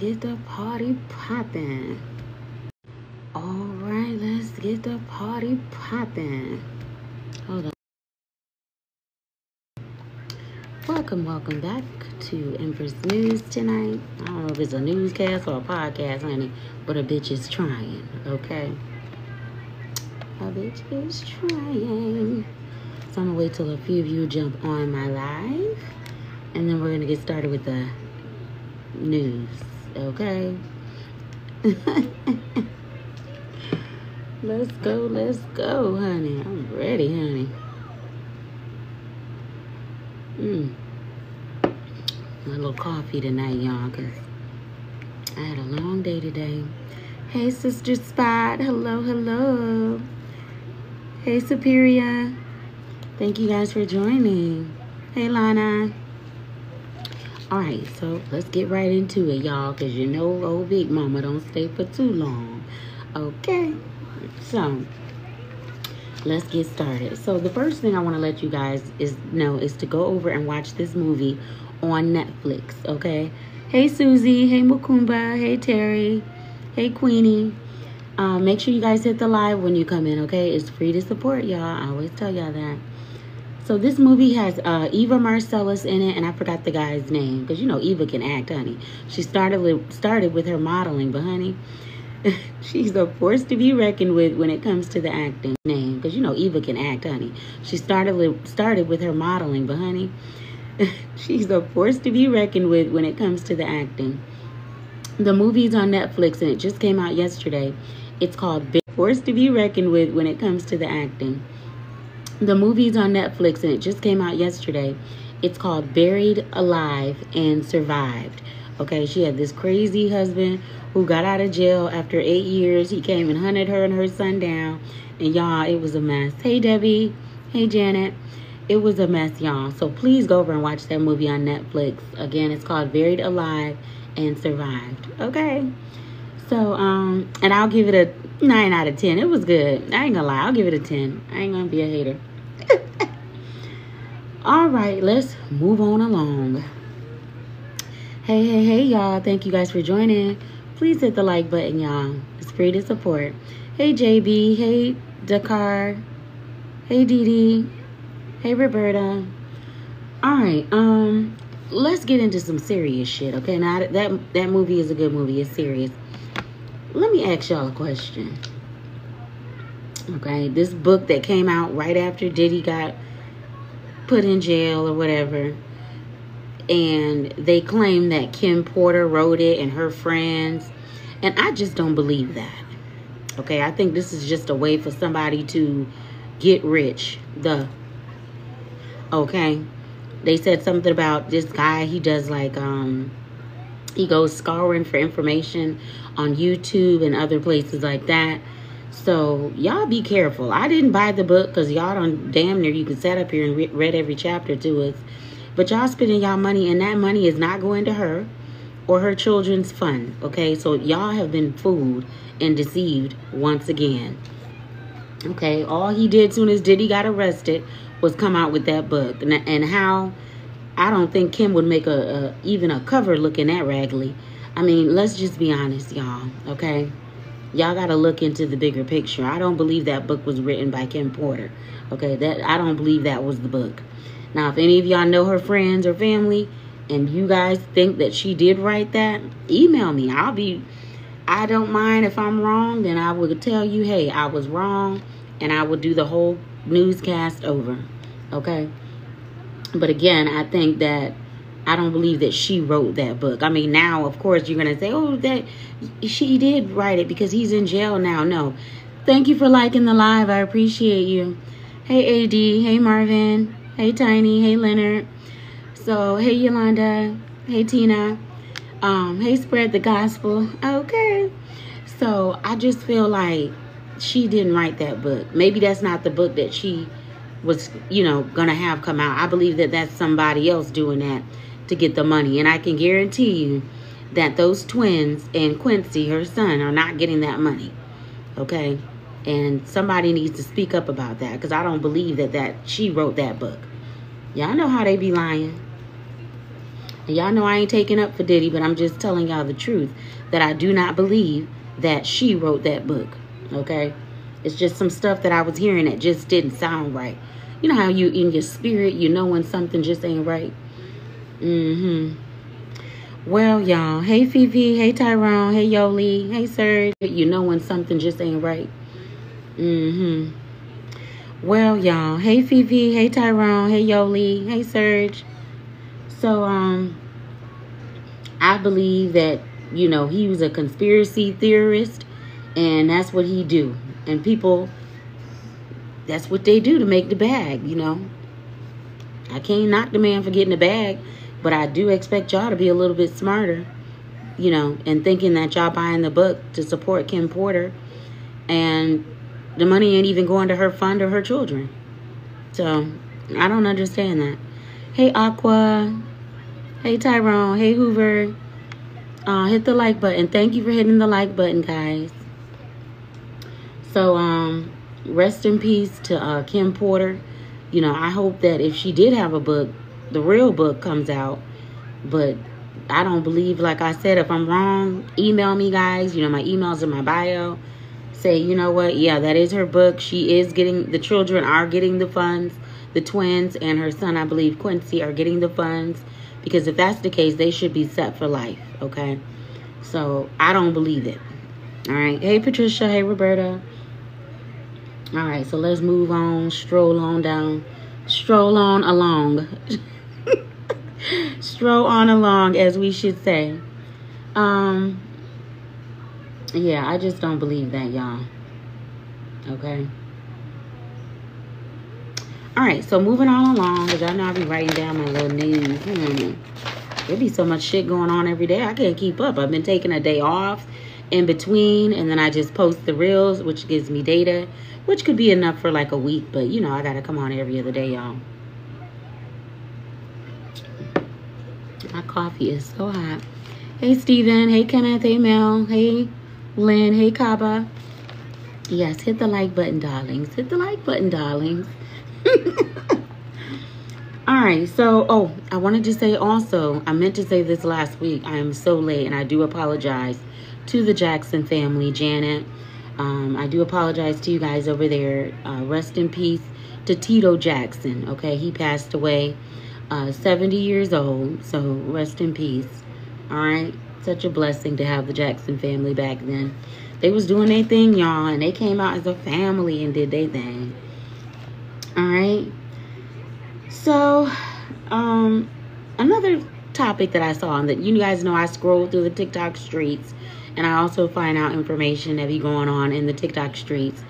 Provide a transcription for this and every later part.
get the party poppin'. Alright, let's get the party poppin'. Hold on. Welcome back to Empress News tonight. I don't know if it's a newscast or a podcast, honey, but a bitch is trying, okay? A bitch is trying. So I'm gonna wait till a few of you jump on my live, and then we're gonna get started with the news, okay? Let's go, honey. I'm ready, honey. A little coffee tonight, y'all, because I had a long day today. Hey, Sister Spot. Hello. Hey, Superior. Thank you guys for joining. Hey, Lana. All right, so let's get right into it, y'all, because you know old Big Mama don't stay for too long. Okay, so let's get started. So the first thing I want to let you guys know is to go over and watch this movie on Netflix, okay? Hey, Susie. Hey, Mukumba. Hey, Terry. Hey, Queenie. Make sure you guys hit the live when you come in, okay? It's free to support, y'all. I always tell y'all that. So this movie has Eva Marcellus in it, and I forgot the guy's name, because you know Eva can act, honey. She started with her modeling, but honey, she's a force to be reckoned with when it comes to the acting name, because you know Eva can act, honey. She started with her modeling, but honey, she's a force to be reckoned with when it comes to the acting. The movie's on Netflix, and it just came out yesterday. It's called Force to be reckoned with when it comes to the acting. The movie's on Netflix, and it just came out yesterday. It's called Buried Alive and Survived. Okay, she had this crazy husband who got out of jail after 8 years. He came and hunted her and her son down. And y'all, it was a mess. Hey, Debbie. Hey, Janet. It was a mess, y'all. So please go over and watch that movie on Netflix. Again, it's called Buried Alive and Survived. Okay. So, and I'll give it a 9 out of 10. It was good. I ain't gonna lie. I'll give it a 10. I ain't gonna be a hater. All right, let's move on along. Hey, y'all. Thank you guys for joining. Please hit the like button, y'all. It's free to support. Hey, JB. Hey, Dakar. Hey, Dee. Hey, Roberta. All right, let's get into some serious shit, okay? Now, that movie is a good movie. It's serious. Let me ask y'all a question. Okay, this book that came out right after Diddy got put in jail or whatever, and they claim that Kim Porter wrote it and her friends, and I just don't believe that. Okay, I think this is just a way for somebody to get rich. Okay, they said something about this guy. He does like he goes scouring for information on YouTube and other places like that. So y'all be careful. I didn't buy the book because y'all don't damn near you can sit up here and read every chapter to us. But y'all spending y'all money, and that money is not going to her or her children's fund. Okay, so y'all have been fooled and deceived once again. Okay, all he did soon as Diddy got arrested was come out with that book. And how I don't think Kim would make even a cover looking that raggedy. I mean, let's just be honest, y'all, okay? Y'all got to look into the bigger picture. I don't believe that book was written by Kim Porter. Okay, I don't believe that was the book. Now, if any of y'all know her friends or family and you guys think that she did write that, email me. I don't mind if I'm wrong, then I will tell you, hey, I was wrong, and I will do the whole newscast over. Okay? But again, I think that I don't believe that she wrote that book. I mean, now, of course, you're going to say, oh, that she did write it because he's in jail now. No. Thank you for liking the live. I appreciate you. Hey, AD. Hey, Marvin. Hey, Tiny. Hey, Leonard. So, hey, Yolanda. Hey, Tina. Hey, Spread the Gospel. Okay. So, I just feel like she didn't write that book. Maybe that's not the book that she was, going to have come out. I believe that that's somebody else doing that to get the money. And I can guarantee you that those twins and Quincy, her son, are not getting that money. Okay? And somebody needs to speak up about that, because I don't believe that she wrote that book. Y'all know how they be lying. And y'all know I ain't taking up for Diddy, but I'm just telling y'all the truth, that I do not believe that she wrote that book, okay? It's just some stuff that I was hearing that just didn't sound right. You know how you, in your spirit, you know when something just ain't right? Well, y'all, hey Fifi, hey Tyrone, hey Yoli, hey Serge. You know when something just ain't right? Well, y'all, hey Fifi, hey Tyrone, hey Yoli, hey Serge. So, I believe that, you know, he was a conspiracy theorist, and that's what he do. And people, that's what they do to make the bag, you know. I can't knock the man for getting the bag, but I do expect y'all to be a little bit smarter, you know, and thinking that y'all buying the book to support Kim Porter, and the money ain't even going to her fund or her children. So, I don't understand that. Hey, Aqua. Hey, Tyrone. Hey, Hoover. Hit the like button. Thank you for hitting the like button, guys. So, rest in peace to Kim Porter. You know, I hope that if she did have a book, the real book comes out. But I don't believe, like I said, if I'm wrong, email me, guys. You know, my email's in my bio. Say, you know what? Yeah, that is her book. She is getting, the children are getting the funds. The twins and her son, I believe, Quincy, are getting the funds. Because if that's the case, they should be set for life, okay? So, I don't believe it. All right. Hey, Patricia. Hey, Roberta. All right, so let's move on. Stroll on down. Stroll on along. Stroll on along, as we should say. Yeah, I just don't believe that, y'all. Okay. All right, so moving on along, because y'all know I be writing down my little news. There be so much shit going on every day. I can't keep up. I've been taking a day off in between, and then I just post the reels, which gives me data, which could be enough for like a week. But, you know, I got to come on every other day, y'all. My coffee is so hot. Hey, Steven. Hey, Kenneth. Hey, Mel. Hey, Lynn. Hey, Kaba. Yes, hit the like button, darlings. Hit the like button, darlings. All right, so, I wanted to say also, I meant to say this last week. I am so late, and I do apologize to the Jackson family, Janet. I do apologize to you guys over there. Rest in peace to Tito Jackson, okay? He passed away, 70 years old, so rest in peace, all right? Such a blessing to have the Jackson family back then. They was doing their thing, y'all, and they came out as a family and did their thing, all right? So, another topic that I saw, and that you guys know I scroll through the TikTok streets, and I also find out information that be going on in the TikTok streets.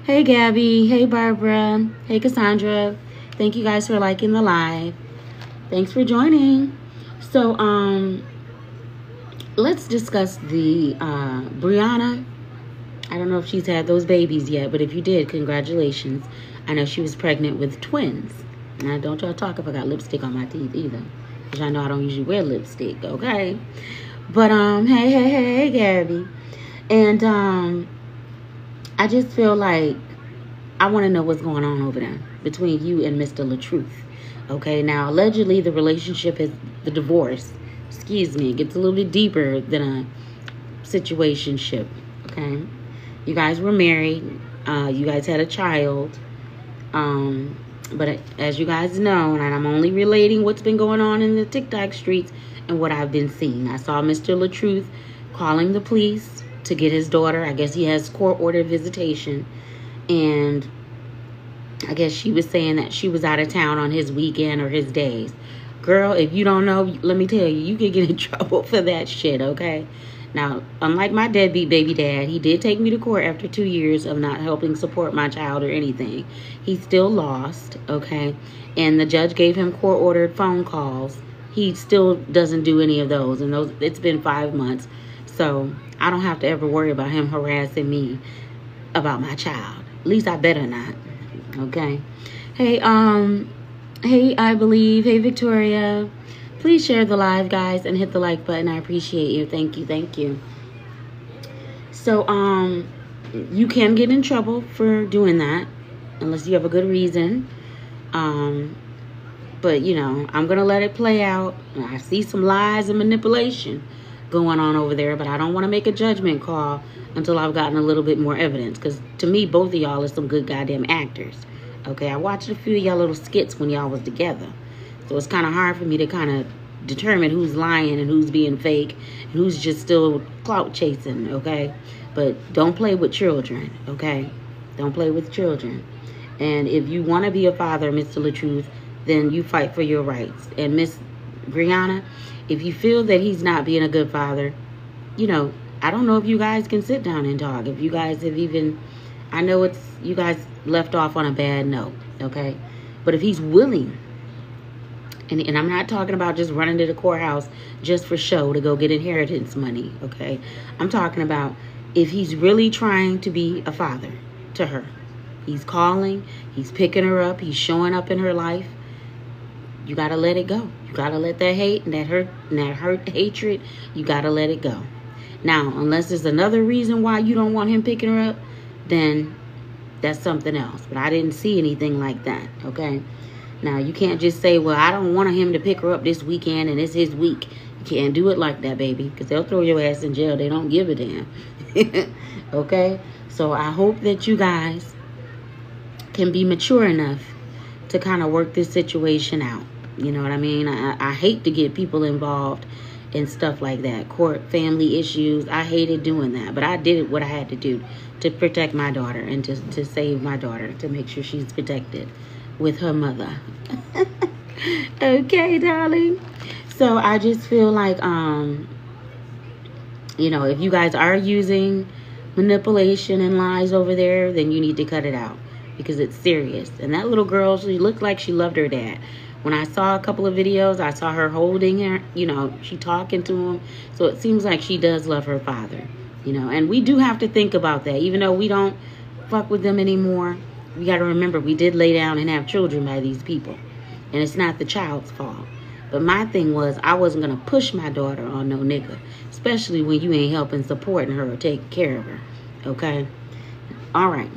Hey, Gabby. Hey, Barbara. Hey, Cassandra. Thank you guys for liking the live. Thanks for joining. So, let's discuss the Brianna. I don't know if she's had those babies yet, but if you did, congratulations. I know she was pregnant with twins. Now, don't y'all talk if I got lipstick on my teeth either. Because I know I don't usually wear lipstick, okay? But, hey, Gabby. And, I just feel like I want to know what's going on over there between you and Mr. LaTruth. Okay, now, allegedly, the relationship is, the divorce, excuse me, gets a little bit deeper than a situationship, okay? You guys were married. You guys had a child. But as you guys know, and I'm only relating what's been going on in the TikTok streets and what I've been seeing. I saw Mr. LaTruth calling the police to get his daughter. I guess he has court-ordered visitation. And I guess she was saying that she was out of town on his weekend or his days. Girl, if you don't know, let me tell you, you could get in trouble for that shit, okay? Now, unlike my deadbeat baby dad, he did take me to court after 2 years of not helping support my child or anything. He still lost, okay? And the judge gave him court-ordered phone calls. He still doesn't do any of those. And those, it's been 5 months. So I don't have to ever worry about him harassing me about my child. At least I better not, okay? Hey, hey, I believe. Hey, Victoria. Please share the live, guys, and hit the like button. I appreciate you. Thank you. Thank you. So, you can get in trouble for doing that unless you have a good reason. But, you know, I'm going to let it play out. I see some lies and manipulation going on over there, but I don't want to make a judgment call until I've gotten a little bit more evidence. Because to me, both of y'all are some good goddamn actors. Okay, I watched a few of y'all little skits when y'all was together. So it's kind of hard for me to kind of determine who's lying and who's being fake and who's just still clout chasing, okay? But don't play with children, okay? Don't play with children. And if you want to be a father, Mr. LaTruth, then you fight for your rights. And Miss Brianna, if you feel that he's not being a good father, you know, I don't know if you guys can sit down and talk. If you guys have even, I know it's, you guys left off on a bad note, okay? But if he's willing, and I'm not talking about just running to the courthouse just for show to go get inheritance money, okay? I'm talking about if he's really trying to be a father to her. He's calling, he's picking her up, he's showing up in her life. You got to let it go. You got to let that hate and that hurt hatred, you got to let it go. Now, unless there's another reason why you don't want him picking her up, then that's something else. But I didn't see anything like that, okay? Now, you can't just say, well, I don't want him to pick her up this weekend and it's his week. You can't do it like that, baby, because they'll throw your ass in jail. They don't give a damn. Okay? So I hope that you guys can be mature enough to kind of work this situation out. You know what I mean? I hate to get people involved in stuff like that. Court, family issues. I hated doing that. But I did what I had to do to protect my daughter and to save my daughter, to make sure she's protected with her mother. Okay, darling. So I just feel like, you know, if you guys are using manipulation and lies over there, then you need to cut it out because it's serious. And that little girl, she looked like she loved her dad. When I saw a couple of videos, I saw her holding her, you know, she talking to him. So it seems like she does love her father, you know. And we do have to think about that. Even though we don't fuck with them anymore, we got to remember we did lay down and have children by these people. And it's not the child's fault. But my thing was, I wasn't going to push my daughter on no nigga. Especially when you ain't helping, supporting her or taking care of her. Okay? All right.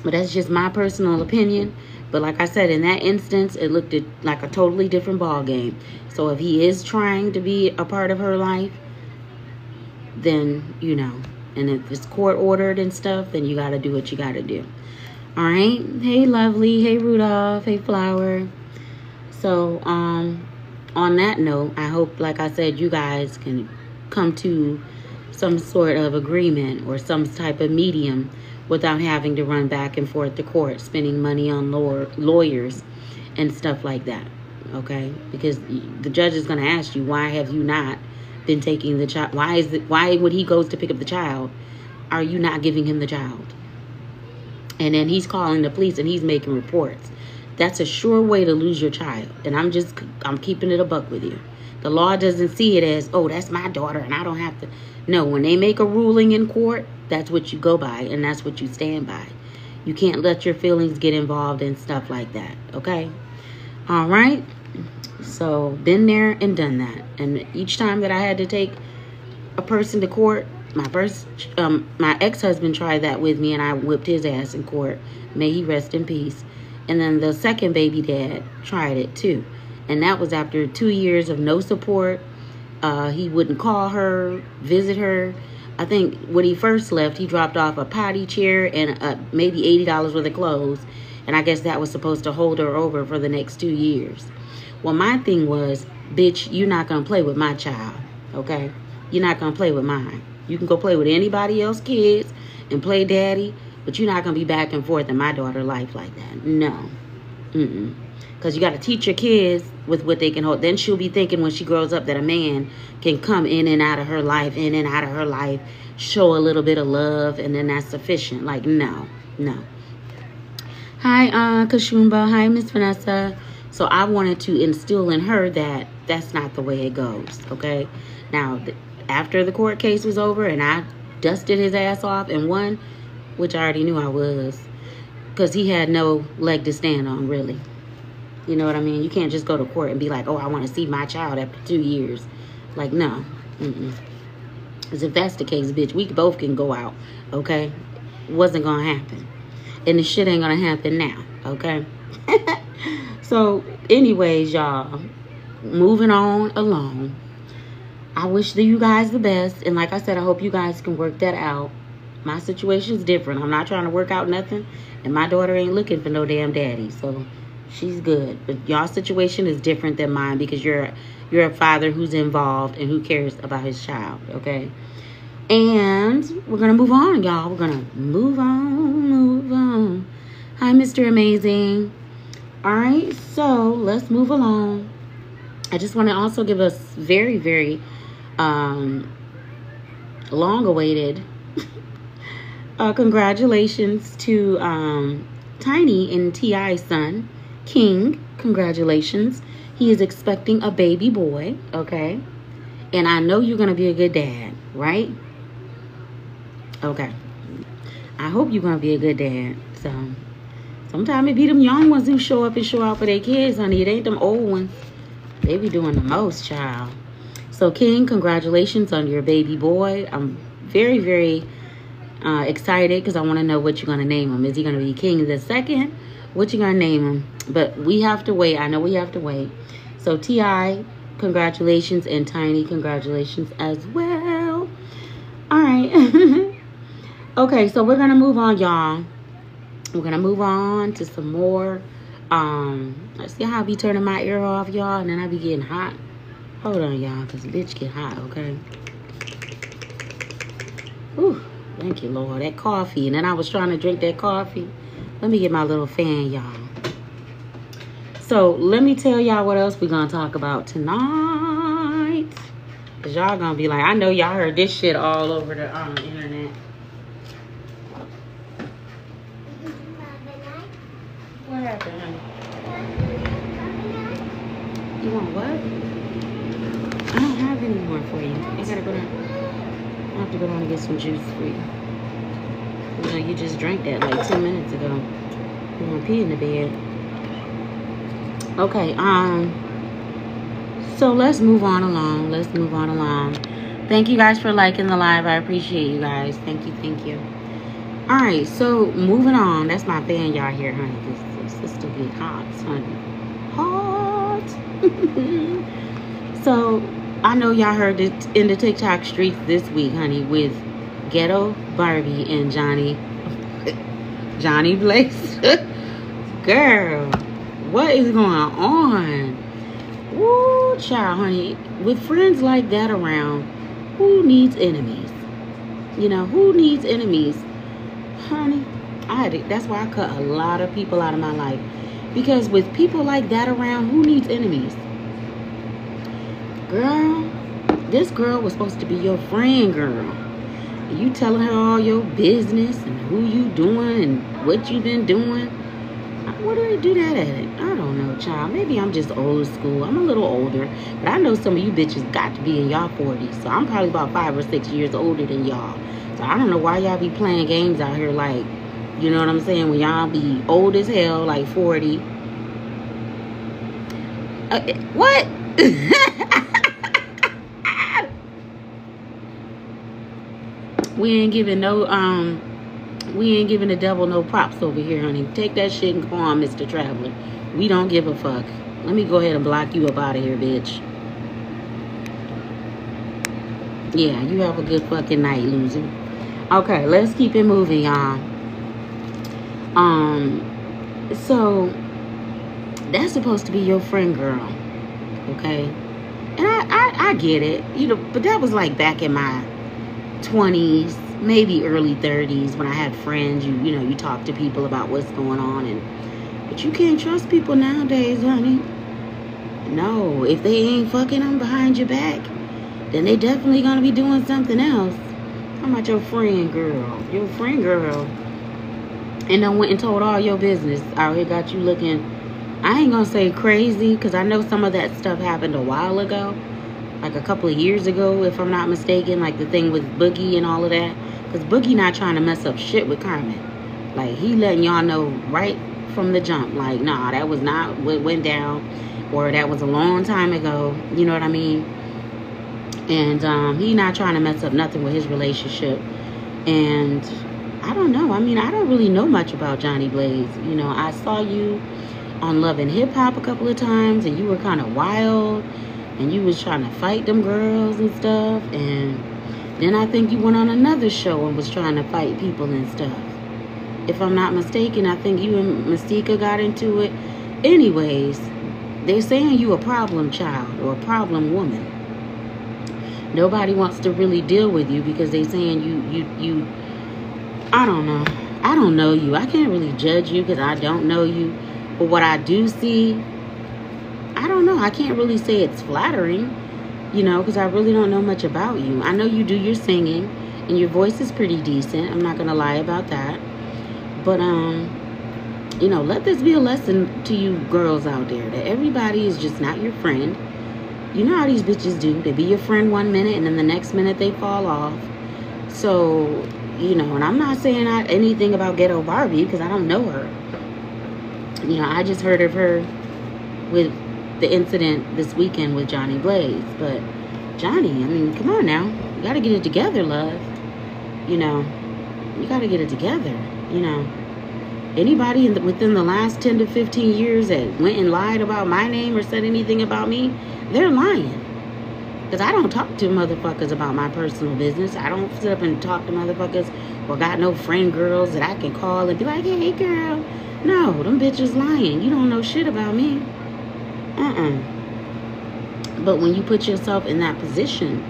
But that's just my personal opinion. But like I said, in that instance, it looked like a totally different ball game. So if he is trying to be a part of her life, then, you know. And if it's court ordered and stuff, then you got to do what you got to do. All right? Hey, Lovely. Hey, Rudolph. Hey, Flower. So, on that note, I hope, like I said, you guys can come to some sort of agreement or some type of medium without having to run back and forth to court, spending money on lawyers and stuff like that, okay? Because the judge is going to ask you, why have you not been taking the child? Why when he goes to pick up the child, are you not giving him the child? And then he's calling the police and he's making reports. That's a sure way to lose your child. And I'm keeping it a buck with you. The law doesn't see it as, oh, that's my daughter and I don't have to. No, when they make a ruling in court, that's what you go by and that's what you stand by. You can't let your feelings get involved in stuff like that, okay? All right? So, been there and done that. And each time that I had to take a person to court, my ex-husband tried that with me and I whipped his ass in court. May he rest in peace. And then the second baby dad tried it too. And that was after 2 years of no support. He wouldn't call her, visit her. I think when he first left, he dropped off a potty chair and maybe $80 worth of clothes. And I guess that was supposed to hold her over for the next 2 years. Well, my thing was, bitch, you're not going to play with my child, okay? You're not going to play with mine. You can go play with anybody else's kids and play daddy, but you're not going to be back and forth in my daughter's life like that. No. Because you got to teach your kids with what they can hold. Then she'll be thinking when she grows up that a man can come in and out of her life, show a little bit of love, and then that's sufficient. Like, no. Hi, Kashumba. Hi, Miss Vanessa. So I wanted to instill in her that that's not the way it goes, okay? Now, after the court case was over and I dusted his ass off and won, which I already knew I was, because he had no leg to stand on, really. You know what I mean? You can't just go to court and be like, oh, I want to see my child after 2 years. Like, no. Because if that's the case, bitch, we both can go out, okay? Wasn't going to happen. And the shit ain't going to happen now, okay? So, anyways, y'all, moving on along. I wish you guys the best. And like I said, I hope you guys can work that out. My situation is different. I'm not trying to work out nothing. And my daughter ain't looking for no damn daddy. So she's good. But y'all situation is different than mine because you're a father who's involved and who cares about his child. Okay. And we're going to move on, y'all. We're going to move on. Hi, Mr. Amazing. All right. So let's move along. I just want to also give us very, very long-awaited congratulations to Tiny and T.I.'s son, King. Congratulations. He is expecting a baby boy, okay? And I know you're going to be a good dad, right? Okay. I hope you're going to be a good dad. So, sometimes it be them young ones who show up and show out for their kids, honey. It ain't them old ones. They be doing the most, child. So, King, congratulations on your baby boy. I'm very, very excited because I want to know what you're going to name him. Is he going to be King the Second? What you going to name him? But we have to wait. I know we have to wait. So, T.I., congratulations. And Tiny, congratulations as well. All right. Okay, so we're going to move on, y'all. We're going to move on to some more. Let's see how I be turning my ear off, y'all. And then I be getting hot. Hold on, y'all, because bitch get hot, okay? Ooh, thank you, Lord. That coffee. And then I was trying to drink that coffee. Let me get my little fan, y'all. So, let me tell y'all what else we're going to talk about tonight. Because y'all going to be like, I know y'all heard this shit all over the internet. What happened, honey? You want what? I don't have any more for you. I gotta go down. I have to go down and get some juice for you. You know, you just drank that like 10 minutes ago. You want to pee in the bed. Okay, so let's move on along. Let's move on along. Thank you guys for liking the live. I appreciate you guys. Thank you, thank you. All right, so moving on. That's my fan, y'all hear, honey. This sister get hot, honey. Hot. So, I know y'all heard it in the TikTok streets this week, honey, with Ghetto Barbie and Johnny Blaze. Girl, what is going on? Woo, child, honey. With friends like that around, who needs enemies? You know, who needs enemies? Honey, that's why I cut a lot of people out of my life. Because with people like that around, who needs enemies? Girl, this girl was supposed to be your friend, girl. You telling her all your business and who you doing and what you been doing. Where do they do that at? I don't know, child. Maybe I'm just old school. I'm a little older. But I know some of you bitches got to be in y'all 40s. So I'm probably about 5 or 6 years older than y'all. So I don't know why y'all be playing games out here like, you know what I'm saying? When y'all be old as hell, like 40. What? We ain't giving the devil no props over here, honey. Take that shit and go on, Mr. Traveler. We don't give a fuck. Let me go ahead and block you up out of here, bitch. Yeah, you have a good fucking night, loser. Okay, let's keep it moving, y'all. So that's supposed to be your friend, girl. Okay? And I get it. You know, but that was like back in my 20s, maybe early 30s, when I had friends. You know, you talk to people about what's going on, but you can't trust people nowadays, honey. No, if they ain't fucking them behind your back, then they definitely gonna be doing something else. How about your friend girl? Your friend girl, and then went and told all your business out here, got you looking, I ain't gonna say crazy, because I know some of that stuff happened a while ago. Like a couple of years ago, if I'm not mistaken, like the thing with Boogie and all of that. Because Boogie not trying to mess up shit with Carmen. Like, he letting y'all know right from the jump. Like, nah, that was not what went down. Or that was a long time ago. You know what I mean? And he not trying to mess up nothing with his relationship. And I don't know. I mean, I don't really know much about Johnny Blaze. You know, I saw you on Love and Hip Hop a couple of times, and you were kind of wild, and you was trying to fight them girls and stuff, and then I think you went on another show and was trying to fight people and stuff. If I'm not mistaken, I think you and Mystica got into it. Anyways, they're saying you a problem child or a problem woman. Nobody wants to really deal with you because they're saying you I don't know. I don't know you. I can't really judge you because I don't know you. But what I do see, I don't know. I can't really say it's flattering, you know, because I really don't know much about you. I know you do your singing and your voice is pretty decent. I'm not going to lie about that. But, you know, let this be a lesson to you girls out there that everybody is just not your friend. You know how these bitches do. They be your friend one minute and then the next minute they fall off. So, you know, and I'm not saying anything about Ghetto Barbie because I don't know her. You know, I just heard of her with the incident this weekend with Johnny Blaze. But Johnny, I mean, come on now. You got to get it together, love. You know, you got to get it together. You know, anybody within the last 10 to 15 years that went and lied about my name or said anything about me, they're lying. Because I don't talk to motherfuckers about my personal business. I don't sit up and talk to motherfuckers or got no friend girls that I can call and be like, hey, girl. No, them bitches lying. You don't know shit about me. But when you put yourself in that position,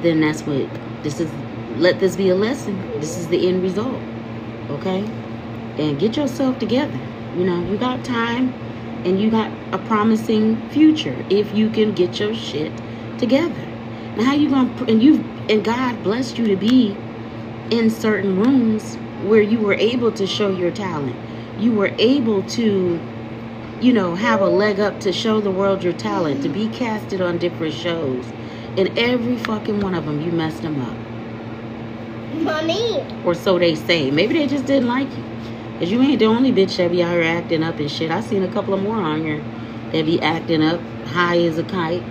then that's what this is. Let this be a lesson. This is the end result. Okay? And get yourself together. You know, you got time and you got a promising future if you can get your shit together. Now how you gonna, and God blessed you to be in certain rooms where you were able to show your talent. You were able to, you know, have a leg up to show the world your talent, to be casted on different shows. And every fucking one of them, you messed them up. Mommy. Or so they say. Maybe they just didn't like you. Because you ain't the only bitch that be out here acting up and shit. I seen a couple of more on here that be acting up high as a kite.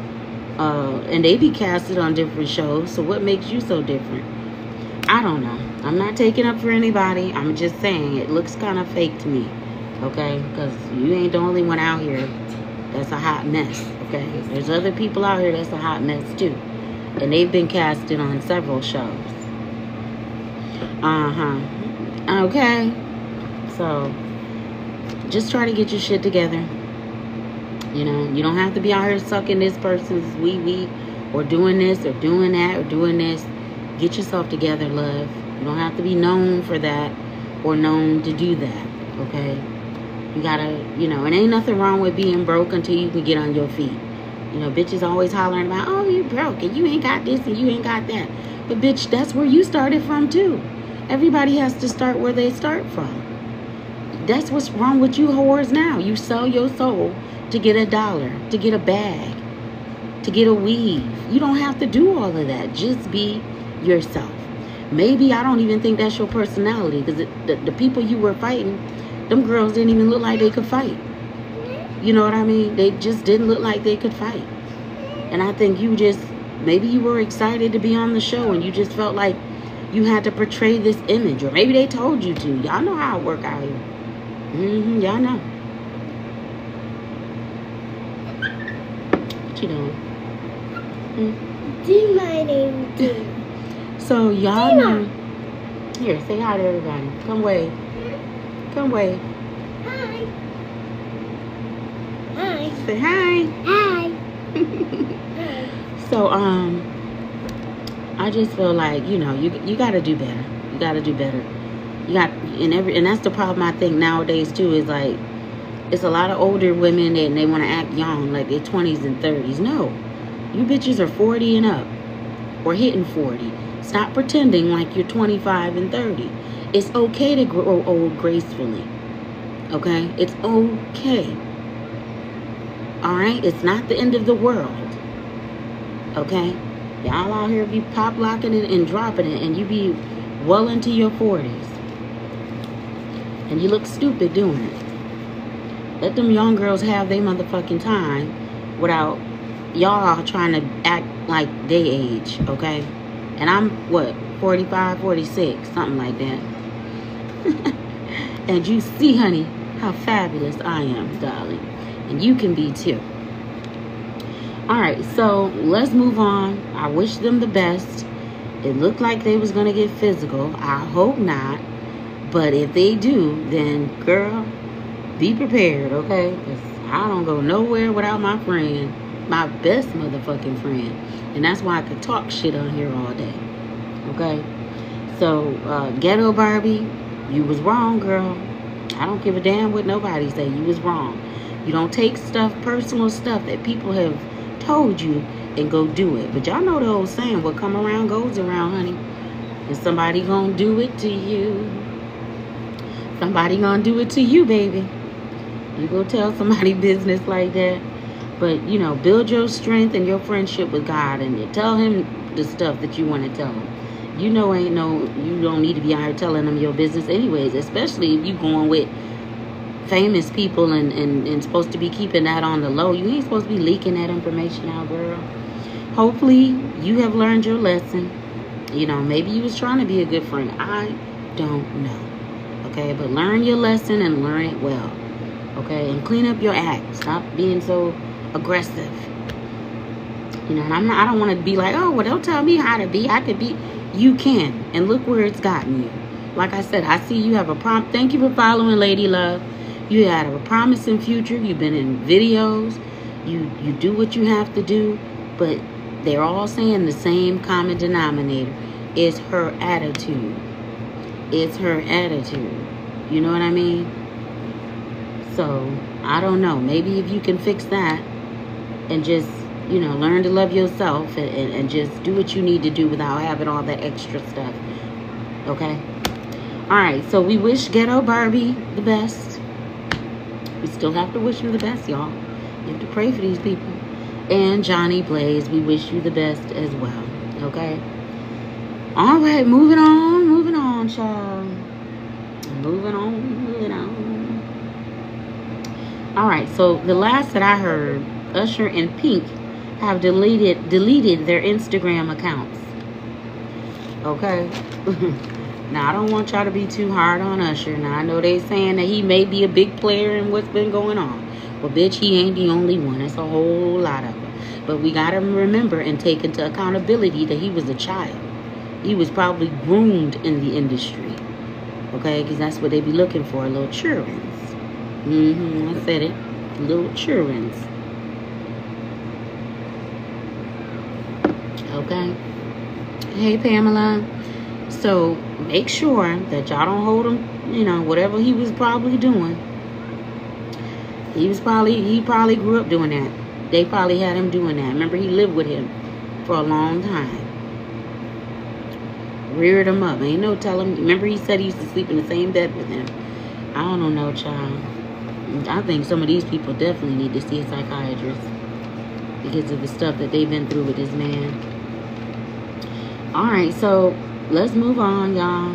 And they be casted on different shows. So what makes you so different? I don't know. I'm not taking up for anybody. I'm just saying it looks kind of fake to me. Okay? Because you ain't the only one out here that's a hot mess. Okay? There's other people out here that's a hot mess too. And they've been casted on several shows. Okay? So, just try to get your shit together. You know, you don't have to be out here sucking this person's wee-wee or doing this or doing that or doing this. Get yourself together, love. You don't have to be known for that or known to do that, okay? You gotta, you know, and ain't nothing wrong with being broke until you can get on your feet. You know, bitches always hollering about, oh, you broke and you ain't got this and you ain't got that. But bitch, that's where you started from too. Everybody has to start where they start from. That's what's wrong with you whores now. You sell your soul to get $1, to get a bag, to get a weave. You don't have to do all of that. Just be yourself. Maybe I don't even think that's your personality, because the people you were fighting, them girls didn't even look like they could fight. You know what I mean? They just didn't look like they could fight. And I think you just, maybe you were excited to be on the show and you just felt like you had to portray this image, or maybe they told you to. Y'all know how it work out here. Y'all know. What you doing? Do my name too. So y'all know. Here, say hi to everybody. Come wave. Come wave. Hi. Hi. Say hi. Hi. So I just feel like, you know, you got to do better. You got to do better. You got and that's the problem I think nowadays too, is like it's a lot of older women and they want to act young, like they're 20s and 30s. No, you bitches are 40 and up or hitting 40. Stop pretending like you're 25 and 30. It's okay to grow old gracefully. Okay? It's okay. Alright? It's not the end of the world. Okay? Y'all out here be pop locking it and dropping it, and you be well into your 40s. And you look stupid doing it. Let them young girls have their motherfucking time without y'all trying to act like they age, okay? And I'm, what, 45, 46, something like that. And you see, honey, how fabulous I am, darling. And you can be too. Alright, so let's move on. I wish them the best. It looked like they was going to get physical. I hope not. But if they do, then girl, be prepared, okay? 'Cause I don't go nowhere without my friend. My best motherfucking friend. And that's why I could talk shit on here all day. Okay? So, Ghetto Barbie, you was wrong, girl. I don't give a damn what nobody say. You was wrong. You don't take stuff, personal stuff that people have told you and go do it. But y'all know the old saying, what come around goes around, honey. And somebody gonna do it to you. Somebody gonna do it to you, baby. You go tell somebody business like that. But, you know, build your strength and your friendship with God and tell him the stuff that you want to tell him. You know, you don't need to be out here telling them your business anyways, especially if you going with famous people and supposed to be keeping that on the low. You ain't supposed to be leaking that information out, girl. Hopefully, you have learned your lesson. You know, maybe you was trying to be a good friend. I don't know. Okay, but learn your lesson and learn it well. Okay, and clean up your act. Stop being so aggressive. You know, and I don't want to be like, oh, well, don't tell me how to be. I could be. You can. And look where it's gotten you. Like I said, I see you have a prompt. Thank you for following, Lady Love. You had a promising future. You've been in videos. You do what you have to do. But they're all saying the same common denominator. It's her attitude. It's her attitude. You know what I mean? So, I don't know. Maybe if you can fix that and just, you know, learn to love yourself and just do what you need to do without having all that extra stuff. Okay? Alright, so we wish Ghetto Barbie the best. We still have to wish him the best, y'all. You have to pray for these people. And Johnny Blaze, we wish you the best as well. Okay? Alright, moving on, child. Moving on. Alright, so the last that I heard, Usher and Pink have deleted their Instagram accounts. Okay? Now, I don't want y'all to be too hard on Usher. Now, I know they saying that he may be a big player in what's been going on. Well, bitch, he ain't the only one. It's a whole lot of them. But we got to remember and take into accountability that he was a child. He was probably groomed in the industry. Okay? Because that's what they be looking for, little children. I said it. Little children. Okay? Hey, Pamela. So, make sure that y'all don't hold him, you know, whatever he was probably doing. He probably grew up doing that. They probably had him doing that. Remember, he lived with him for a long time. Reared him up. Ain't no telling. Remember, he said he used to sleep in the same bed with him. I don't know, child. I think some of these people definitely need to see a psychiatrist because of the stuff that they've been through with this man. Alright, so let's move on, y'all.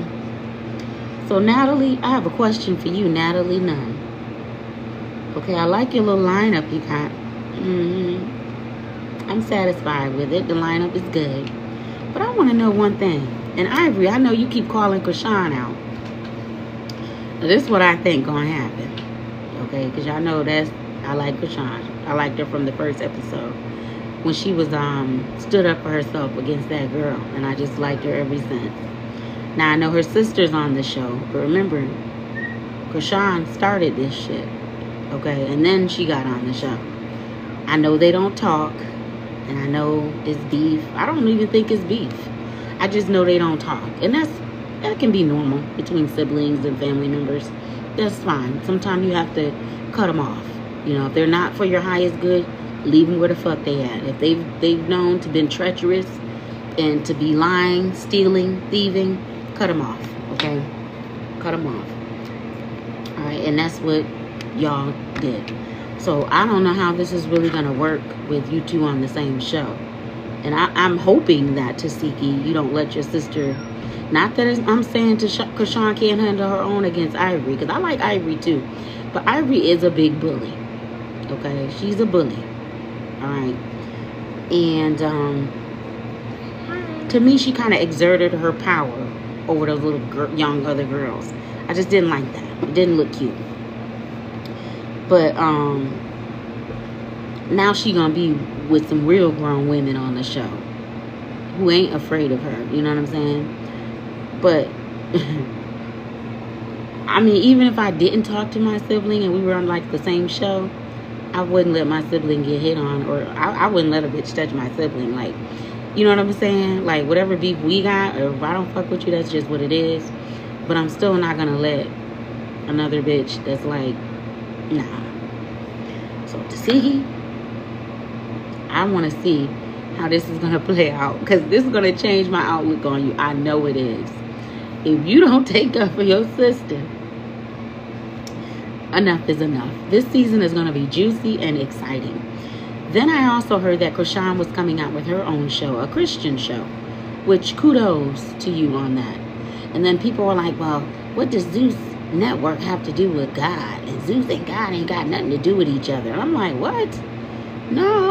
So, Natalie, I have a question for you, Natalie Nunn. Okay, I like your little lineup you got. I'm satisfied with it. The lineup is good. But I want to know one thing. And Ivory, I know you keep calling Krishan out. Now, this is what I think gonna happen. Okay, because y'all know I like Krishan. I liked her from the first episode when she was stood up for herself against that girl, and I just liked her ever since. Now I know her sister's on the show, but remember, Krishan started this shit. Okay, and then she got on the show. I know they don't talk, and I know it's beef. I don't even think it's beef. I just know they don't talk, and that can be normal between siblings and family members. That's fine. Sometimes you have to cut them off. You know, if they're not for your highest good, leave them where the fuck they at. If they've known to been treacherous and to be lying, stealing, thieving, cut them off. Okay, cut them off. All right, and that's what y'all did. So I don't know how this is really gonna work with you two on the same show. And I'm hoping that, Tasiki, you don't let your sister. Not that I'm saying Krishan can't handle her own against Ivory, because I like Ivory too. But Ivory is a big bully. Okay? She's a bully. Alright? And to me, she kind of exerted her power over those little young other girls. I just didn't like that. It didn't look cute. But now she gonna be with some real grown women on the show who ain't afraid of her. You know what I'm saying? But I mean, even if I didn't talk to my sibling and we were on like the same show, I wouldn't let my sibling get hit on, or I wouldn't let a bitch touch my sibling. Like, you know what I'm saying? Like, whatever beef we got, or if I don't fuck with you, that's just what it is. But I'm still not gonna let another bitch that's like, nah. So Tasiki, I want to see how this is gonna play out, because this is gonna change my outlook on you. I know it is. If you don't take up for your sister, enough is enough. This season is going to be juicy and exciting. Then I also heard that Chrisean was coming out with her own show, a Christian show, which kudos to you on that. And then people were like, well, what does Zeus Network have to do with God? And Zeus and God ain't got nothing to do with each other. And I'm like, what? No.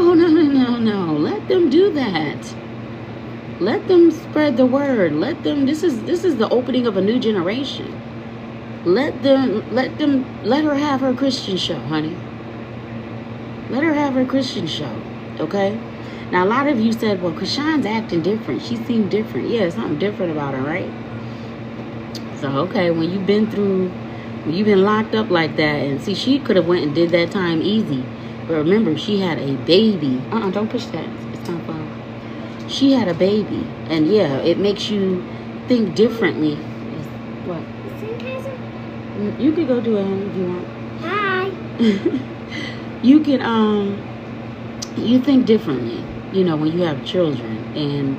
Let them do that. Let them spread the word. Let them, this is the opening of a new generation. Let her have her Christian show, honey. Let her have her Christian show, okay? Now, a lot of you said, well, Chrisean's acting different. She seemed different. Yeah, something different about her, right? So, okay, when you've been locked up like that, and see, she could have went and did that time easy. But remember, she had a baby. Don't push that. It's time for her. She had a baby. And, yeah, it makes you think differently. What? You could go do it if you want. Hi. You can, you think differently, you know, when you have children. And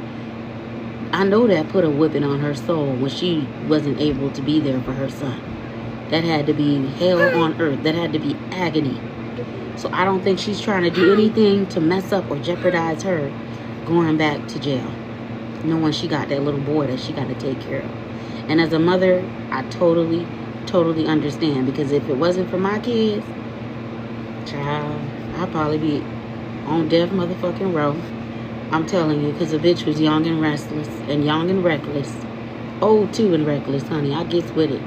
I know that put a whipping on her soul when she wasn't able to be there for her son. That had to be hell on earth. That had to be agony. So I don't think she's trying to do anything to mess up or jeopardize her going back to jail, knowing she got that little boy that she got to take care of. And as a mother, I totally understand, because if it wasn't for my kids, child, I'd probably be on death motherfucking row. I'm telling you, because the bitch was young and restless and young and reckless. Old too and reckless, honey. I gets with it,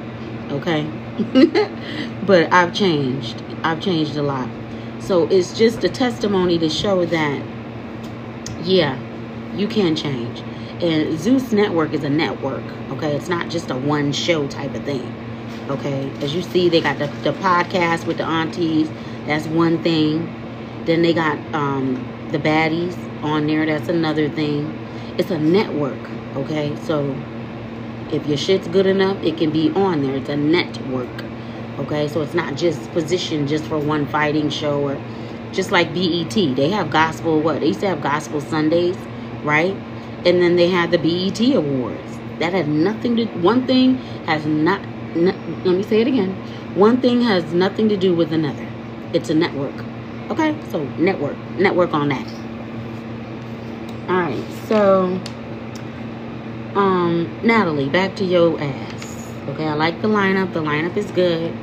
okay? But I've changed a lot. So it's just a testimony to show that, yeah, you can change. And Zeus Network is a network, okay? It's not just a one show type of thing. Okay, as you see, they got the podcast with the aunties. That's one thing. Then they got the baddies on there. That's another thing. It's a network. Okay, so if your shit's good enough, it can be on there. It's a network. Okay, so it's not just positioned just for one fighting show, or just like BET. They have gospel. They used to have gospel Sundays, right? And then they had the BET Awards. That had nothing to. One thing has not. Let me say it again. One thing has nothing to do with another. It's a network. Okay? So, network on that. Alright, so Natalie, back to your ass. Okay, I like the lineup. The lineup is good.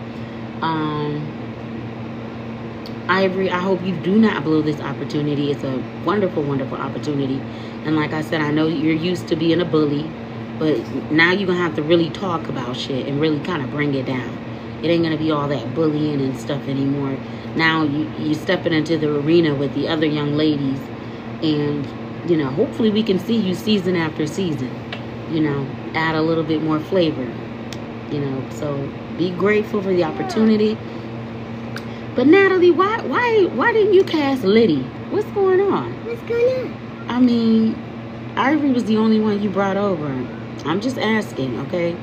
Ivory, I hope you do not blow this opportunity. It's a wonderful, wonderful opportunity. And like I said, I know you're used to being a bully. But now you're going to have to really talk about shit and really kind of bring it down. It ain't going to be all that bullying and stuff anymore. Now you're stepping into the arena with the other young ladies. And, you know, hopefully we can see you season after season. You know, add a little bit more flavor. You know, so be grateful for the opportunity. But Natalie, why didn't you cast Liddy? What's going on? What's going on? I mean, Ivory was the only one you brought over. I'm just asking, okay?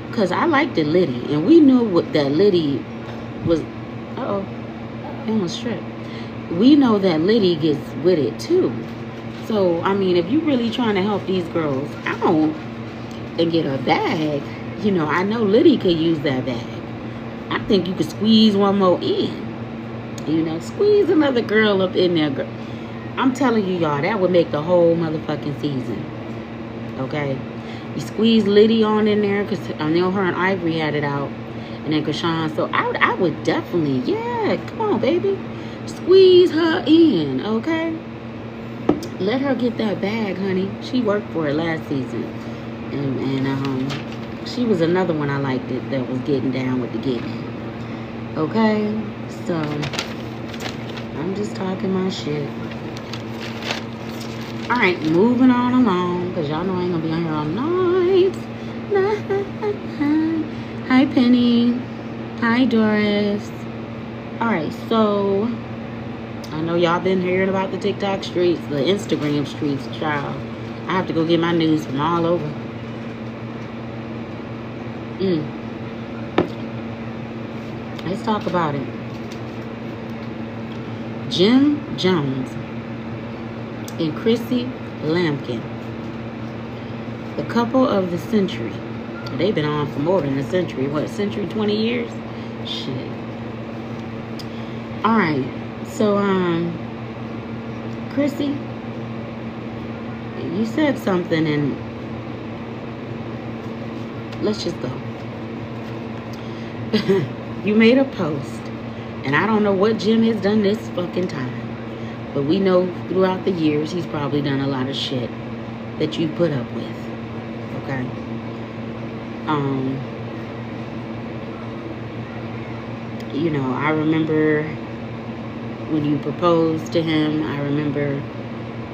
Because I liked the Liddy. And we knew that Liddy was... Uh-oh. It almost tripped. We know that Liddy gets with it, too. So, I mean, if you're really trying to help these girls out and get a bag, you know, I know Liddy could use that bag. I think you could squeeze one more in. You know, squeeze another girl up in there, girl. I'm telling you, y'all, that would make the whole motherfucking season. Okay? You squeeze Liddy on in there, because I know her and Ivory had it out. And then Chrisean. So I would definitely, yeah, come on, baby. Squeeze her in, okay? Let her get that bag, honey. She worked for it last season. And she was another one I liked that was getting down with the getting. Okay? So, I'm just talking my shit. Alright, moving on along, because y'all know I ain't gonna be on here all night. Hi, Penny. Hi, Doris. Alright, so I know y'all been hearing about the TikTok streets, the Instagram streets, child. I have to go get my news from all over. Let's talk about it. Jim Jones and Chrissy Lampkin, the couple of the century. They've been on for more than a century. What, century, 20 years? Shit. Alright, so, Chrissy, you said something, and let's just go. You made a post, and I don't know what Jim has done this fucking time, but we know throughout the years he's probably done a lot of shit that you put up with. Okay? You know, I remember when you proposed to him. I remember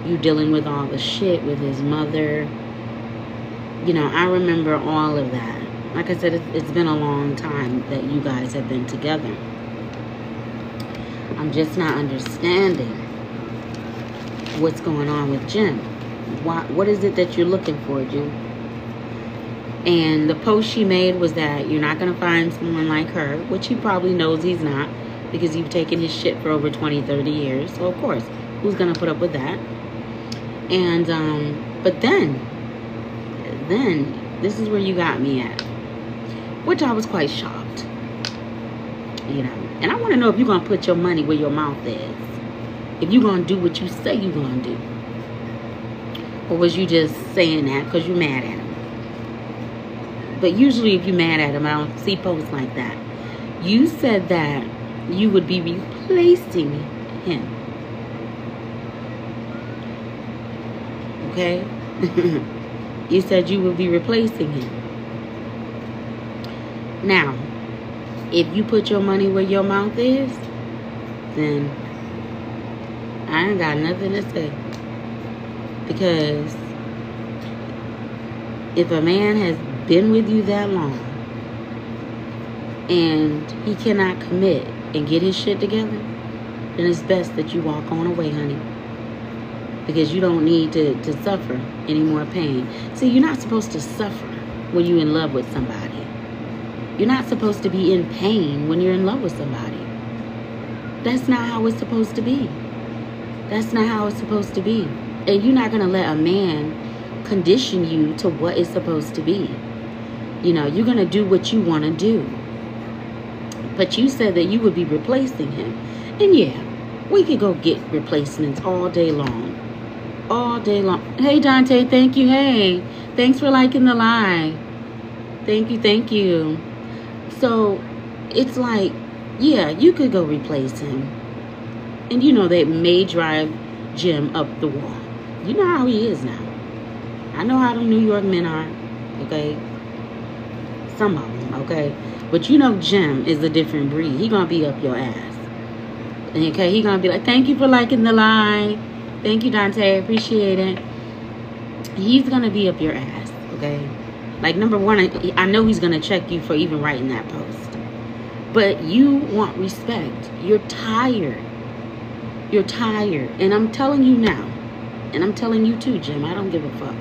you dealing with all the shit with his mother. You know, I remember all of that. Like I said, it's been a long time that you guys have been together. I'm just not understanding what's going on with Jim. What is it that you're looking for, Jim? And the post she made was that you're not going to find someone like her, which he probably knows he's not, because you've taken his shit for over 20, 30 years. So, of course, who's going to put up with that? And, but then, this is where you got me at, which I was quite shocked, you know. And I want to know if you're going to put your money where your mouth is. If you're going to do what you say you're going to do. Or was you just saying that because you're mad at him? But usually if you're mad at him, I don't see posts like that. You said that you would be replacing him. Okay? You said you would be replacing him. Now, if you put your money where your mouth is, then I ain't got nothing to say. Because if a man has been with you that long and he cannot commit and get his shit together, then it's best that you walk on away, honey. Because you don't need to suffer any more pain. See, you're not supposed to suffer when you're in love with somebody. You're not supposed to be in pain when you're in love with somebody. That's not how it's supposed to be. That's not how it's supposed to be. And you're not going to let a man condition you to what it's supposed to be. You know, you're going to do what you want to do. But you said that you would be replacing him. And yeah, we could go get replacements all day long. All day long. Hey, Dante, thank you. Hey, thanks for liking the live. Thank you, thank you. So, it's like, yeah, you could go replace him. And you know that may drive Jim up the wall. You know how he is now. I know how the New York men are, okay? Some of them, okay? But you know Jim is a different breed. He gonna be up your ass. Okay, he gonna be like, thank you for liking the live. Thank you, Dante, appreciate it. He's gonna be up your ass, okay? Like, number one, I know he's gonna check you for even writing that post. But you want respect. You're tired. You're tired. And I'm telling you now, and I'm telling you too, Jim, I don't give a fuck.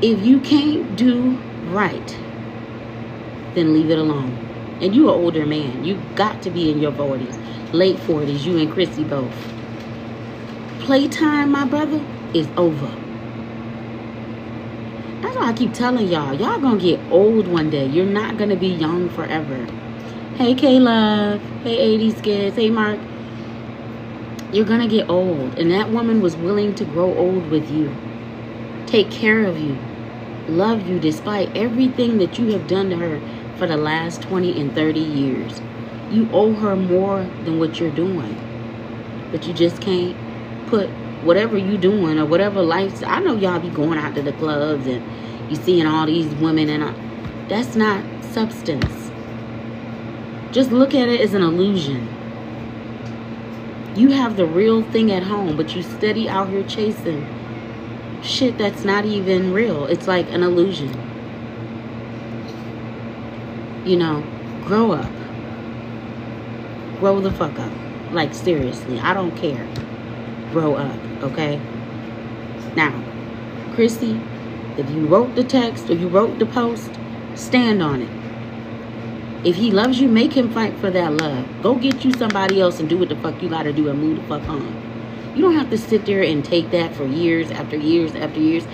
If you can't do right, then leave it alone. And you an older man. You got to be in your 40s, late 40s, you and Chrissy both. Playtime, my brother, is over. That's why I keep telling y'all. Y'all gonna get old one day. You're not gonna be young forever. Hey, K-Love. Hey, 80s kids. Hey, Mark. You're gonna get old. And that woman was willing to grow old with you. Take care of you. Love you despite everything that you have done to her for the last 20 and 30 years. You owe her more than what you're doing. But you just can't put whatever you doing or whatever life. I know y'all be going out to the clubs and you seeing all these women and that's not substance. Just look at it as an illusion. You have the real thing at home, but you steady out here chasing shit that's not even real. It's like an illusion. You know, grow up. Grow the fuck up. Like, seriously, I don't care. Grow up, okay? Now, Chrissy, if you wrote the text or you wrote the post, stand on it. If he loves you, make him fight for that love. Go get you somebody else and do what the fuck you gotta do and move the fuck on. You don't have to sit there and take that for years after years after years.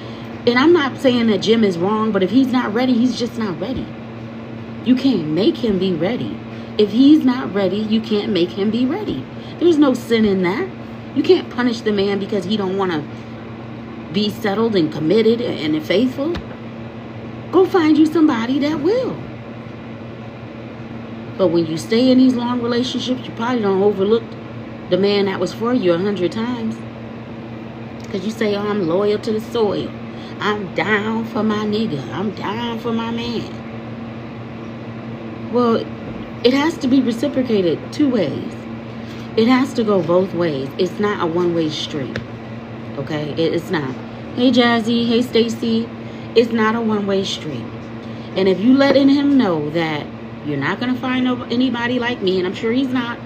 And I'm not saying that Jim is wrong, but if he's not ready, he's just not ready. You can't make him be ready. If he's not ready, you can't make him be ready. There's no sin in that. You can't punish the man because he don't want to be settled and committed and faithful. Go find you somebody that will. But when you stay in these long relationships, you probably don't overlook the man that was for you 100 times. Because you say, oh, I'm loyal to the soil. I'm down for my nigga. I'm down for my man. Well, it has to be reciprocated 2 ways. It has to go both ways. It's not a one-way street. Okay? It's not. Hey, Jazzy. Hey, Stacy. It's not a one-way street. And if you letting him know that you're not going to find anybody like me, and I'm sure he's not,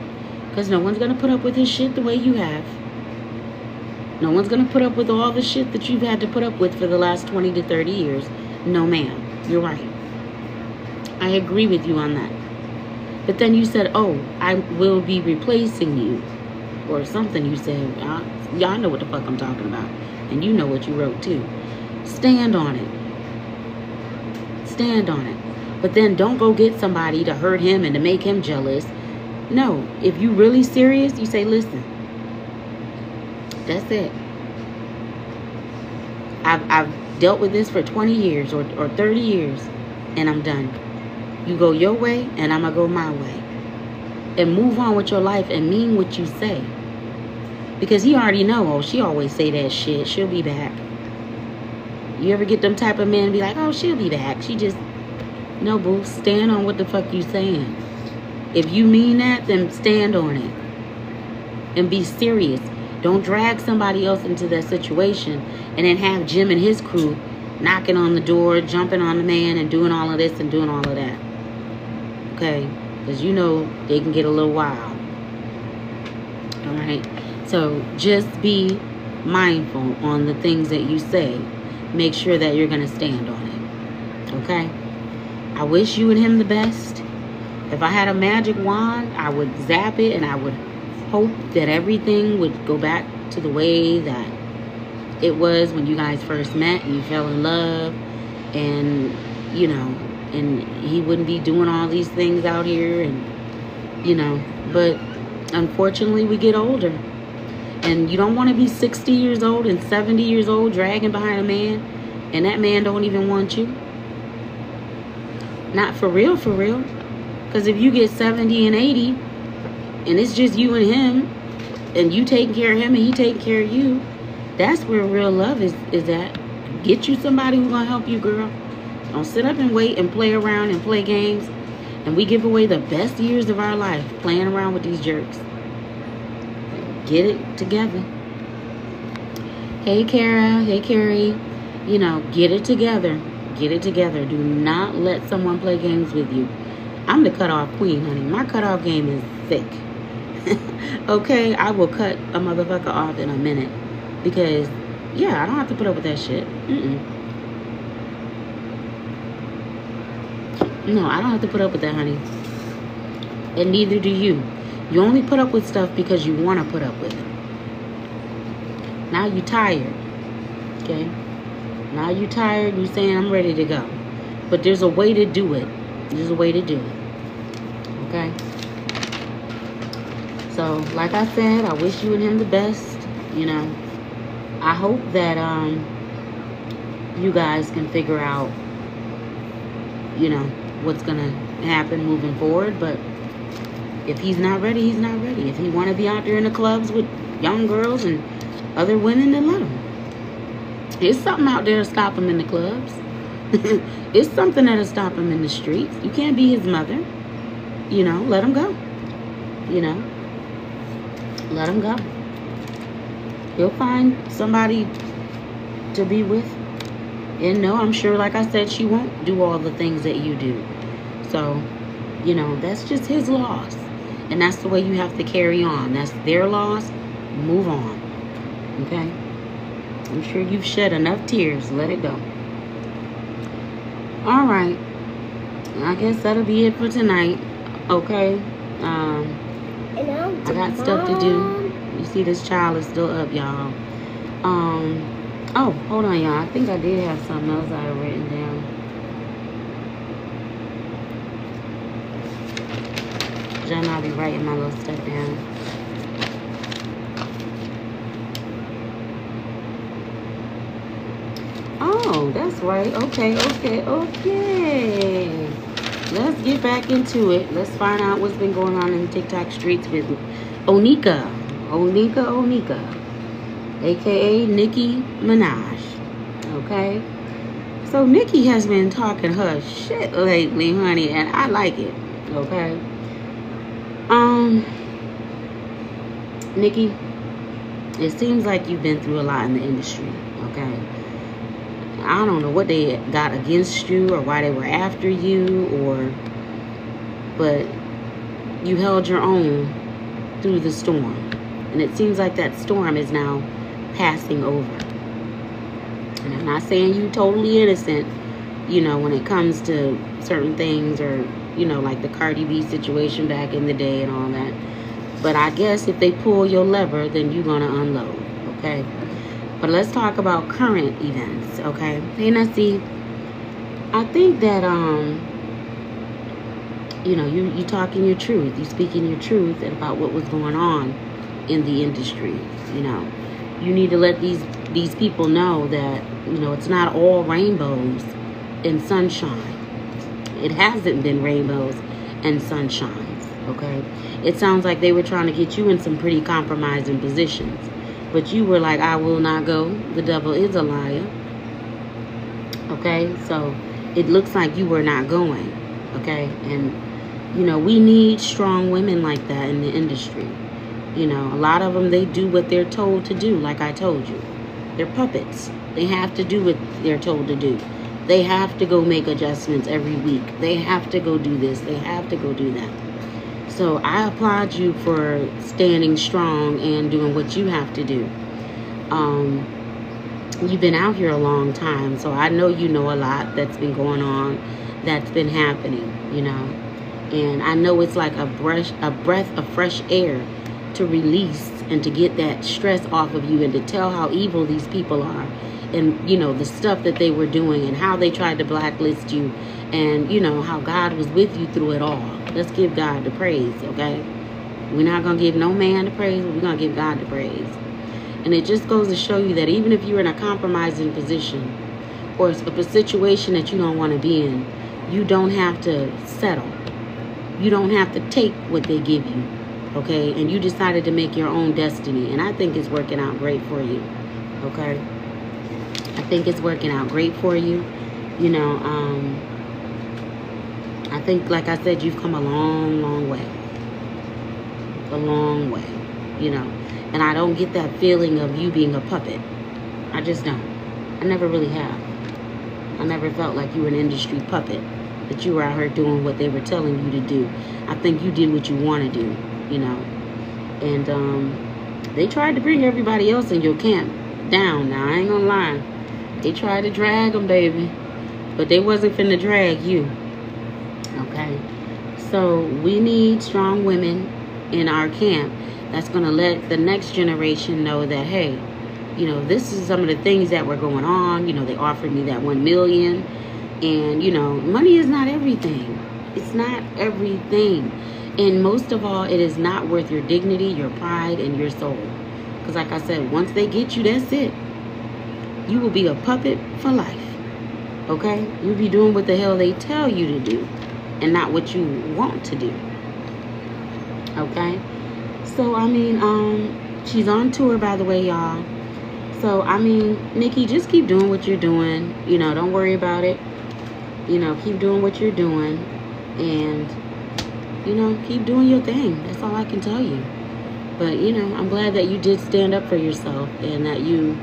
because no one's going to put up with his shit the way you have. No one's going to put up with all the shit that you've had to put up with for the last 20 to 30 years. No, ma'am. You're right. I agree with you on that. But then you said, oh, I will be replacing you. Or something you said. Y'all know what the fuck I'm talking about. And you know what you wrote too. Stand on it. Stand on it. But then don't go get somebody to hurt him and to make him jealous. No. If you really serious, you say, listen. That's it. I've dealt with this for 20 years or 30 years. And I'm done. You go your way, and I'm going to go my way. And move on with your life and mean what you say. Because he already know, oh, she always say that shit. She'll be back. You ever get them type of men be like, oh, she'll be back. She just, no, boo. Stand on what the fuck you saying. If you mean that, then stand on it. And be serious. Don't drag somebody else into that situation and then have Jim and his crew knocking on the door, jumping on the man, and doing all of this and doing all of that. Okay? Because you know they can get a little wild. Alright? So just be mindful on the things that you say. Make sure that you're going to stand on it. Okay? I wish you and him the best. If I had a magic wand, I would zap it and I would hope that everything would go back to the way that it was when you guys first met and you fell in love, and you know, and he wouldn't be doing all these things out here, and you know, but unfortunately we get older, and you don't want to be 60 years old and 70 years old dragging behind a man, and that man don't even want you. Not for real, because if you get 70 and 80 and it's just you and him, and you taking care of him and he taking care of you, that's where real love is at. Get you somebody who's gonna help you, girl. Don't sit up and wait and play around and play games. And we give away the best years of our life playing around with these jerks. Get it together. Hey, Kara. Hey, Carrie. You know, get it together. Get it together. Do not let someone play games with you. I'm the cutoff queen, honey. My cutoff game is thick. Okay? I will cut a motherfucker off in a minute. Because, yeah, I don't have to put up with that shit. No, I don't have to put up with that, honey. And neither do you. You only put up with stuff because you want to put up with it. Now you tired. Okay? Now you tired. You saying, I'm ready to go. But there's a way to do it. There's a way to do it. Okay? So, like I said, I wish you and him the best. You know. I hope that you guys can figure out, you know, what's going to happen moving forward. But if he's not ready, he's not ready. If he want to be out there in the clubs with young girls and other women, then let him. There's something out there to stop him in the clubs. It's something that'll stop him in the streets. You can't be his mother. you know, let him go. You know, let him go. He'll find somebody to be with. And no, I'm sure, like I said, she won't do all the things that you do. So, you know, that's just his loss. And that's the way you have to carry on. That's their loss. Move on. Okay? I'm sure you've shed enough tears. Let it go. All right. I guess that'll be it for tonight. Okay? I got stuff to do. You see, this child is still up, y'all. Oh, hold on, y'all. I think I did have something else I had written down. John, I'll be writing my little stuff down. Oh, that's right. Okay. Let's get back into it. Let's find out what's been going on in the TikTok streets with Onika, aka Nicki Minaj. Okay, so Nicki has been talking her shit lately, honey, and I like it. Okay, Nicki, it seems like you've been through a lot in the industry. Okay, I don't know what they got against you or why they were after you, but you held your own through the storm, and it seems like that storm is now passing over. And I'm not saying you totally innocent, you know, when it comes to certain things, or, you know, like the Cardi B situation back in the day and all that. But I guess if they pull your lever, then you're gonna unload. Okay, but let's talk about current events. Okay, hey, now see, I think that you know, you talking your truth, you speaking your truth about what was going on in the industry. You know, you need to let these people know that, you know, it's not all rainbows and sunshine. It hasn't been rainbows and sunshines. Okay, it sounds like they were trying to get you in some pretty compromising positions, but you were like, I will not go. The devil is a liar. Okay, so it looks like you were not going. Okay, and you know, we need strong women like that in the industry. You know, a lot of them, they do what they're told to do, like I told you. They're puppets. They have to do what they're told to do. They have to go make adjustments every week. They have to go do this. They have to go do that. So I applaud you for standing strong and doing what you have to do. You've been out here a long time, so I know you know a lot that's been going on, that's been happening, you know. And I know it's like a breath of fresh air to release and to get that stress off of you, and to tell how evil these people are, and, you know, the stuff that they were doing and how they tried to blacklist you, and, you know, how God was with you through it all. Let's give God the praise, okay? We're not going to give no man the praise, but we're going to give God the praise. And it just goes to show you that even if you're in a compromising position, or a situation that you don't want to be in, you don't have to settle. You don't have to take what they give you, okay? And you decided to make your own destiny, and I think it's working out great for you, okay? I think it's working out great for you. You know, I think, like I said, you've come a long, long way. A long way, you know. And I don't get that feeling of you being a puppet. I just don't. I never really have. I never felt like you were an industry puppet, that you were out here doing what they were telling you to do. I think you did what you want to do, you know. And they tried to bring everybody else in your camp down. Now, I ain't gonna lie. They tried to drag them, baby. But they wasn't finna drag you. Okay? So, we need strong women in our camp that's gonna let the next generation know that, hey, you know, this is some of the things that were going on. You know, they offered me that $1 million. And, you know, money is not everything. It's not everything. And most of all, it is not worth your dignity, your pride, and your soul. Because like I said, once they get you, that's it. You will be a puppet for life. Okay? You'll be doing what the hell they tell you to do, and not what you want to do. Okay? So, I mean, she's on tour, by the way, y'all. So, I mean, Nicki, just keep doing what you're doing. You know, don't worry about it. You know, keep doing what you're doing. And you know, keep doing your thing. That's all I can tell you. But, you know, I'm glad that you did stand up for yourself and that you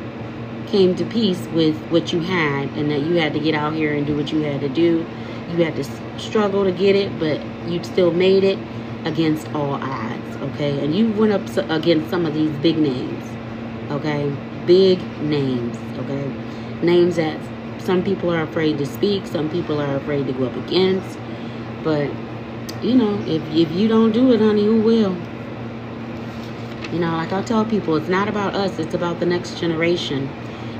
came to peace with what you had and that you had to get out here and do what you had to do. You had to struggle to get it, but you still made it against all odds, okay? And you went up against some of these big names, okay? Big names, okay? Names that some people are afraid to speak, some people are afraid to go up against. But, you know, if you don't do it, honey, who will? You know, like I tell people, it's not about us, it's about the next generation.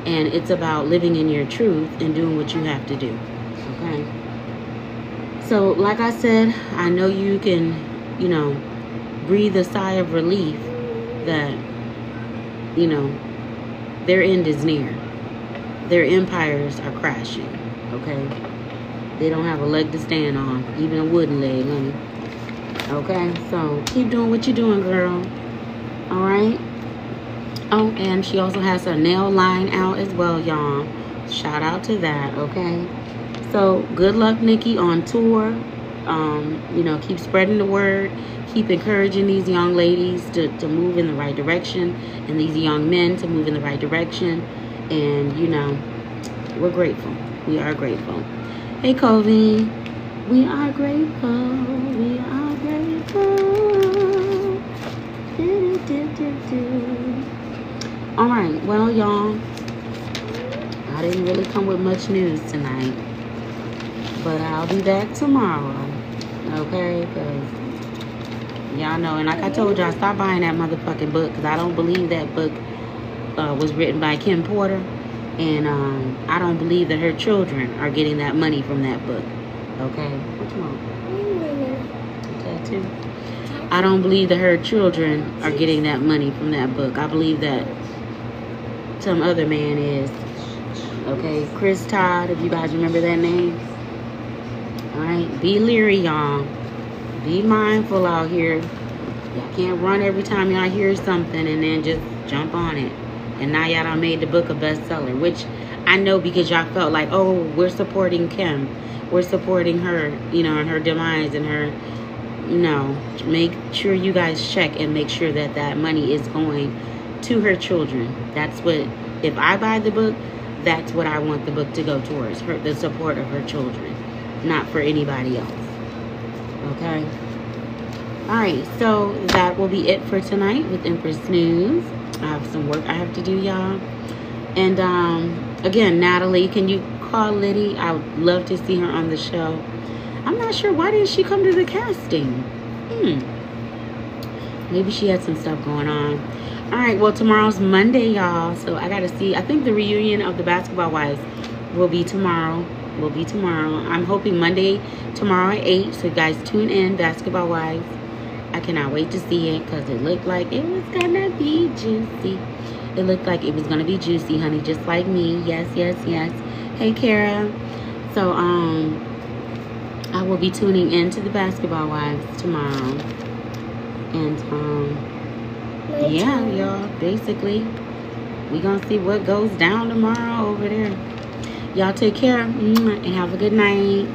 And it's about living in your truth and doing what you have to do, okay? So, like I said, I know you can, you know, breathe a sigh of relief that, you know, their end is near. Their empires are crashing, okay? They don't have a leg to stand on, even a wooden leg, honey. Okay, so keep doing what you're doing, girl. All right. Oh, and she also has her nail line out as well, y'all. Shout out to that, okay? So good luck, Nikki, on tour. You know, keep spreading the word. Keep encouraging these young ladies to move in the right direction and these young men to move in the right direction. And, you know, we're grateful. We are grateful. Hey, Kobe. We are grateful. We are grateful. All right, well, y'all, I didn't really come with much news tonight, but I'll be back tomorrow, okay? Because y'all know, and like I told y'all, stop buying that motherfucking book, because I don't believe that book was written by Kim Porter, and I don't believe that her children are getting that money from that book, okay? What's wrong? Tattoo. I don't believe that her children are getting that money from that book. I believe that some other man is, okay? Chris Todd, if you guys remember that name. All right, be leery, y'all. Be mindful out here. Y'all can't run every time y'all hear something and then just jump on it. And now y'all done made the book a bestseller, which I know because y'all felt like, oh, we're supporting Kim. We're supporting her, you know, and her demise and her, no. Make sure you guys check and make sure that that money is going to her children. That's what, if I buy the book, that's what I want the book to go towards, her, the support of her children, not for anybody else. Okay? Alright, so that will be it for tonight with Empress News. I have some work I have to do, y'all. And again, Natalie, can you call Liddy? I would love to see her on the show. I'm not sure, why didn't she come to the casting? Maybe she had some stuff going on. All right, well, tomorrow's Monday, y'all. So I got to see. I think the reunion of the Basketball Wives will be tomorrow. I'm hoping Monday, tomorrow at 8. So you guys tune in, Basketball Wives. I cannot wait to see it because it looked like it was going to be juicy. It looked like it was going to be juicy, honey, just like me. Yes, yes, yes. Hey, Kara. So, I will be tuning into the Basketball Wives tomorrow. And, yeah, y'all, basically, we gonna see what goes down tomorrow over there. Y'all take care and have a good night.